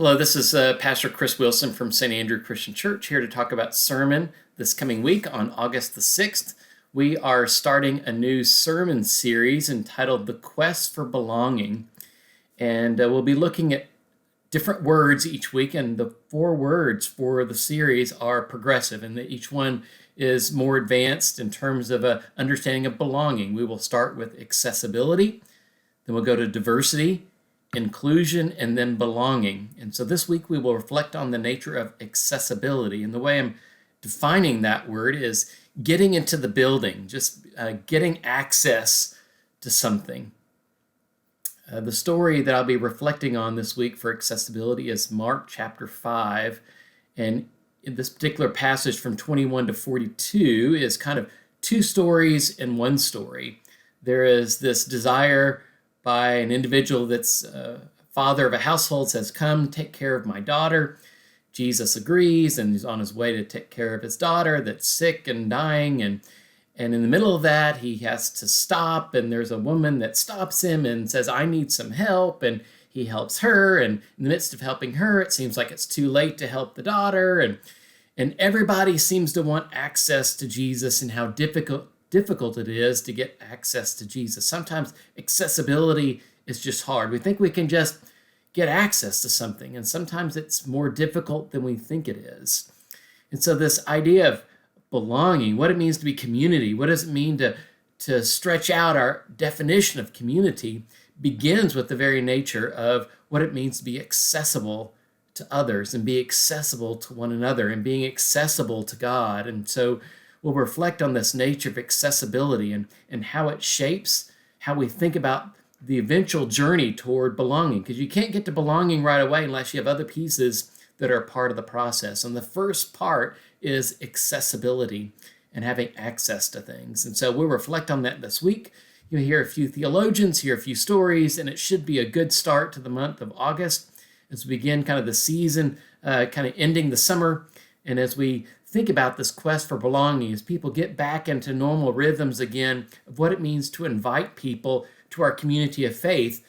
Hello, this is Pastor Chris Wilson from St. Andrew Christian Church, here to talk about sermon this coming week on August the 6th. We are starting a new sermon series entitled The Quest for Belonging, and we'll be looking at different words each week, and the 4 words for the series are progressive, and that each one is more advanced in terms of an understanding of belonging. We will start with accessibility, then we'll go to diversity, inclusion, and then belonging. And so this week we will reflect on the nature of accessibility. And the way I'm defining that word is getting into the building, just getting access to something. The story that I'll be reflecting on this week for accessibility is Mark chapter 5. And in this particular passage from 21 to 42 is kind of 2 stories in one story. There is this desire by an individual that's father of a household, says, "Come, take care of my daughter." Jesus agrees, and he's on his way to take care of his daughter that's sick and dying. And in the middle of that, he has to stop, and there's a woman that stops him and says, "I need some help." And he helps her, and in the midst of helping her, it seems like it's too late to help the daughter. And everybody seems to want access to Jesus, and how difficult it is to get access to Jesus. Sometimes accessibility is just hard. We think we can just get access to something, and sometimes it's more difficult than we think it is. And so this idea of belonging, what it means to be community, what does it mean to stretch out our definition of community, begins with the very nature of what it means to be accessible to others and be accessible to one another and being accessible to God. And so we'll reflect on this nature of accessibility and how it shapes how we think about the eventual journey toward belonging, because you can't get to belonging right away unless you have other pieces that are part of the process. And the first part is accessibility and having access to things. And so we'll reflect on that this week. You'll hear a few theologians, hear a few stories, and it should be a good start to the month of August as we begin kind of the season, kind of ending the summer. And as we think about this quest for belonging, as people get back into normal rhythms again of what it means to invite people to our community of faith,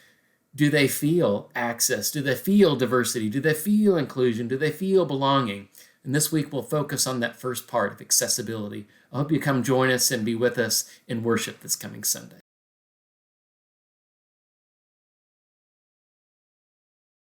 do they feel access? Do they feel diversity? Do they feel inclusion? Do they feel belonging? And this week we'll focus on that first part of accessibility. I hope you come join us and be with us in worship this coming Sunday.